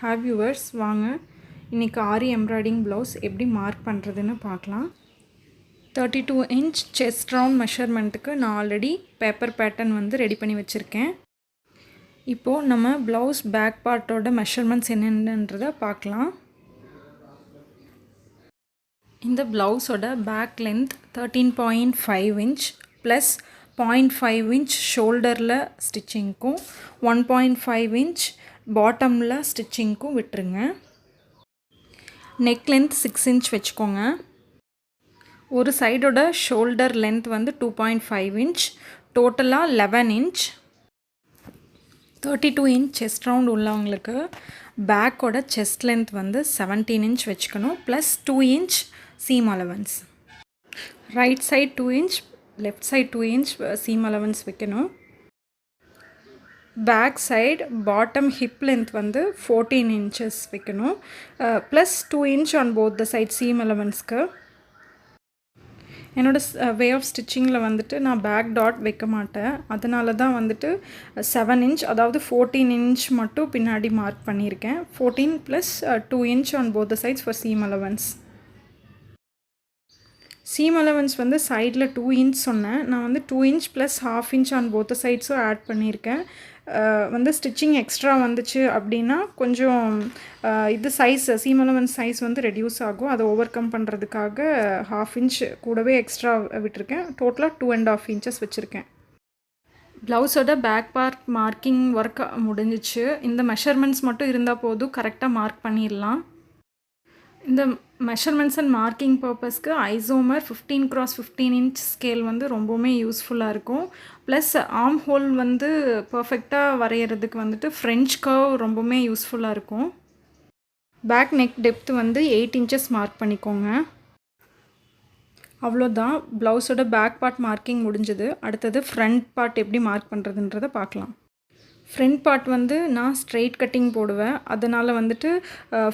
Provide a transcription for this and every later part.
Hi viewers, வாங்க இன்னைக்கு aari embroidering blouse எப்படி மார்க் பண்ணுறதுன்னு பார்க்கலாம். 32 inch chest round மெஷர்மெண்ட்டுக்கு நான் ஆல்ரெடி பேப்பர் பேட்டர்ன் வந்து ரெடி பண்ணி வச்சுருக்கேன். இப்போது நம்ம ப்ளவுஸ் பேக் பார்ட்டோட மெஷர்மெண்ட்ஸ் என்னென்னன்றதை பார்க்கலாம். இந்த ப்ளவுஸோட back length 13.5 inch plus 0.5 inch ஷோல்டரில் ஸ்டிச்சிங்க்கும் 1.5 inch பாட்டமில் ஸ்டிச்சிங்க்கும் விட்டுருங்க. நெக் லென்த் 6 inch வச்சுக்கோங்க. ஒரு சைடோட ஷோல்டர் லென்த் வந்து 2.5 inch, டோட்டலாக 11 inch. 32 inch செஸ்ட் ரவுண்ட் உள்ளவங்களுக்கு பேக்கோட செஸ்ட் லென்த் வந்து 17 inch வச்சுக்கணும், plus 2 inch seam allowance. Right side 2 inch, left side 2 inch seam allowance வைக்கணும். Back side bottom hip length வந்து 14 inches வைக்கணும், plus 2 inch on both the side seam அலவன்ஸ்க்கு. என்னோடய way of ஸ்டிச்சிங்கில் வந்துட்டு நான் பேக் டாட் வைக்க மாட்டேன், அதனால தான் வந்துட்டு 7 inch அதாவது 14 inch மட்டும் பின்னாடி மார்க் பண்ணியிருக்கேன். 14 plus 2 inch on both the sides for seam allowance. Seam allowance வந்து சைடில் 2 inch சொன்னேன், நான் வந்து 2 inch plus 1/2 inch on both the சைட்ஸும் ஆட் பண்ணியிருக்கேன். வந்து ஸ்டிச்சிங் எக்ஸ்ட்ரா வந்துச்சு அப்படின்னா கொஞ்சம் இது சைஸ் சீம் அலவன்ஸ் சைஸ் வந்து ரெடியூஸ் ஆகும். அதை ஓவர் கம் பண்ணுறதுக்காக 1/2 inch கூடவே எக்ஸ்ட்ரா விட்டுருக்கேன். டோட்டலாக 2.5 inches வச்சுருக்கேன். ப்ளவுஸோட பேக் பார்ட் மார்க்கிங் ஒர்க் முடிஞ்சிச்சு. இந்த மெஷர்மெண்ட்ஸ் மட்டும் இருந்தால் போதும், கரெக்டாக மார்க் பண்ணிடலாம். இந்த மெஷர்மெண்ட்ஸ் அண்ட் மார்க்கிங் பர்பஸ்க்கு ஐசோமர் 15x15 inch ஸ்கேல் வந்து ரொம்பவுமே யூஸ்ஃபுல்லாக இருக்கும். ப்ளஸ் ஆர்ம் ஹோல் வந்து பர்ஃபெக்டாக வரைகிறதுக்கு வந்துட்டு ஃப்ரெஞ்ச் கர்வ் ரொம்பவுமே யூஸ்ஃபுல்லாக இருக்கும். பேக் நெக் டெப்த் வந்து 8 inches மார்க் பண்ணிக்கோங்க. அவ்வளோதான், ப்ளவுஸோட பேக் பார்ட் மார்க்கிங் முடிஞ்சது. அடுத்தது ஃப்ரண்ட் பார்ட் எப்படி மார்க் பண்ணுறதுன்றதை பார்க்கலாம். ஃப்ரண்ட் பார்ட் வந்து நான் ஸ்ட்ரெயிட் கட்டிங் போடுவேன், அதனால் வந்துட்டு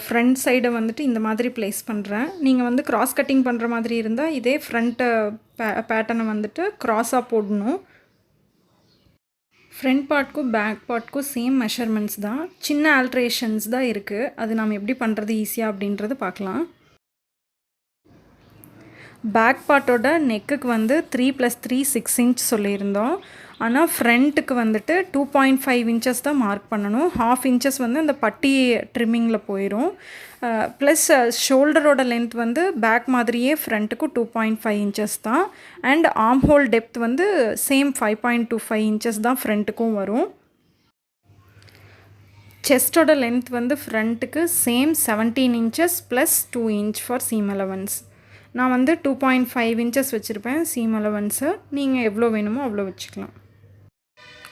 ஃப்ரண்ட் சைடை வந்துட்டு இந்த மாதிரி ப்ளேஸ் பண்ணுறேன். நீங்கள் வந்து க்ராஸ் கட்டிங் பண்ணுற மாதிரி இருந்தால் இதே ஃப்ரண்ட்டு பேட்டர்னை வந்துட்டு க்ராஸாக போடணும். ஃப்ரண்ட் பார்ட்க்கும் பேக் பார்ட்க்கும் சேம் மெஷர்மெண்ட்ஸ் தான், சின்ன ஆல்ட்ரேஷன்ஸ் தான் இருக்குது. அது நாம் எப்படி பண்ணுறது ஈஸியாக அப்படின்றது பார்க்கலாம். பேக் பார்ட்டோட நெக்குக்கு வந்து 3 + 3 6 inch சொல்லியிருந்தோம், ஆனால் ஃப்ரண்ட்டுக்கு வந்துட்டு 2.5 inches தான் மார்க் பண்ணணும். 1/2 inches வந்து அந்த பட்டி ட்ரிம்மிங்கில் போயிடும். ப்ளஸ் ஷோல்டரோட லென்த் வந்து பேக் மாதிரியே ஃப்ரண்ட்டுக்கும் 2.5 inches தான். அண்ட் ஆர்ம் ஹோல் டெப்த் வந்து சேம் 5.25 inches தான் ஃப்ரண்ட்டுக்கும் வரும். செஸ்டோட லென்த் வந்து ஃப்ரண்ட்டுக்கு same 17 inches plus 2 inch for seam allowance. நான் வந்து 2.5 inches வச்சுருப்பேன் சீம் அலவன்ஸு, நீங்கள் எவ்வளோ வேணுமோ அவ்வளோ வச்சுக்கலாம்.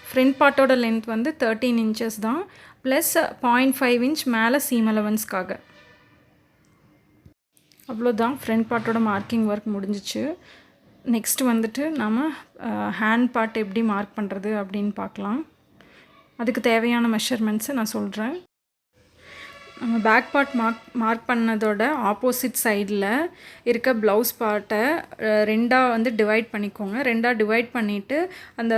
ஃப்ரண்ட் பார்ட்டோட லென்த் வந்து 13 inches தான், ப்ளஸ் 0.5 inch மேலே சீம் அலவன்ஸ்க்காக. அவ்வளோதான், ஃப்ரண்ட் பார்ட்டோட மார்க்கிங் ஒர்க் முடிஞ்சிச்சு. நெக்ஸ்ட் வந்துட்டு நம்ம ஹேண்ட் பார்ட் எப்படி மார்க் பண்ணுறது அப்படின்னு பார்க்கலாம். அதுக்கு தேவையான மெஷர்மெண்ட்ஸை நான் சொல்கிறேன். நம்ம பேக் பார்ட் மார்க் பண்ணதோட ஆப்போசிட் சைடில் இருக்க ப்ளவுஸ் பார்ட்டை ரெண்டாக வந்து டிவைட் பண்ணிக்கோங்க. ரெண்டாக டிவைட் பண்ணிவிட்டு அந்த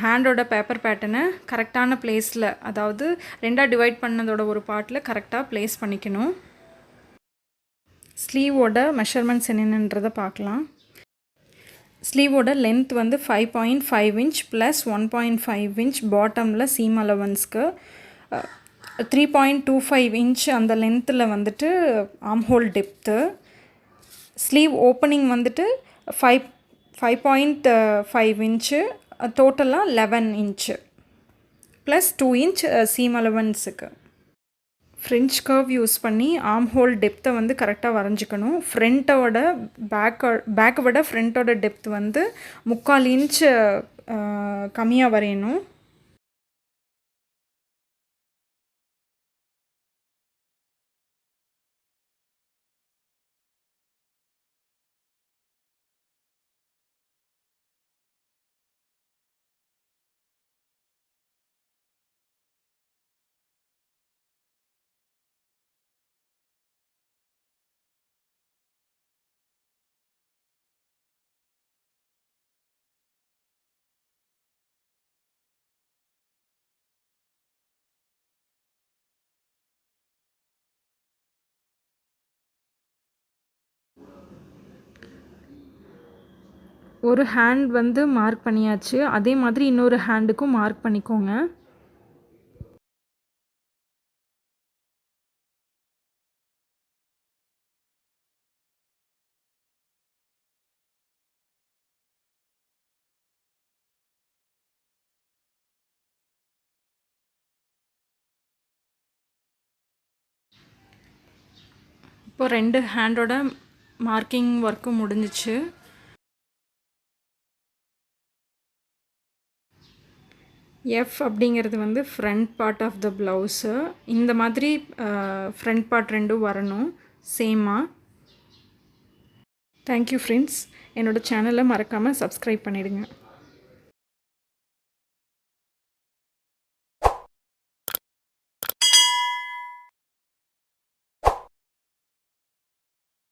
ஹேண்டோட பேப்பர் பேட்டர்னை கரெக்டான ப்ளேஸில், அதாவது ரெண்டாக டிவைட் பண்ணதோட ஒரு பார்ட்டில் கரெக்டாக ப்ளேஸ் பண்ணிக்கணும். ஸ்லீவோட மெஷர்மெண்ட்ஸ் என்னென்னன்றதை பார்க்கலாம். ஸ்லீவோட லென்த் வந்து 5.5 inch ப்ளஸ் 1.5 inch பாட்டமில் சீம் அலவன்ஸ்க்கு, 3.25 inch அந்த லென்த்தில் வந்துட்டு arm hole depth. Sleeve opening வந்துட்டு 5.5 inch, டோட்டலாக 11 inch ப்ளஸ் 2 inch சீம் அலவன்ஸுக்கு. ஃப்ரெஞ்ச் கர்வ் யூஸ் பண்ணி ஆர்ம் ஹோல் டெப்த்தை வந்து கரெக்டாக வரைஞ்சிக்கணும். ஃப்ரண்ட்டோட பேக்கை விட ஃப்ரண்ட்டோட டெப்த் வந்து 3/4 inch கம்மியாக வரையணும். ஒரு ஹேண்ட் வந்து மார்க் பண்ணியாச்சு. அதே மாதிரி இன்னொரு ஹேண்டுக்கும் மார்க் பண்ணிக்கோங்க. இப்போ 2 ஹேண்டோட மார்க்கிங் ஒர்க்கு முடிஞ்சிச்சு. எஃப் அப்படிங்கிறது வந்து front part of the blouse. இந்த மாதிரி ஃப்ரண்ட் பார்ட் ரெண்டும் வரணும் சேமாக. Thank you friends. என்னோடய சேனலை மறக்காமல் சப்ஸ்கிரைப் பண்ணிவிடுங்க.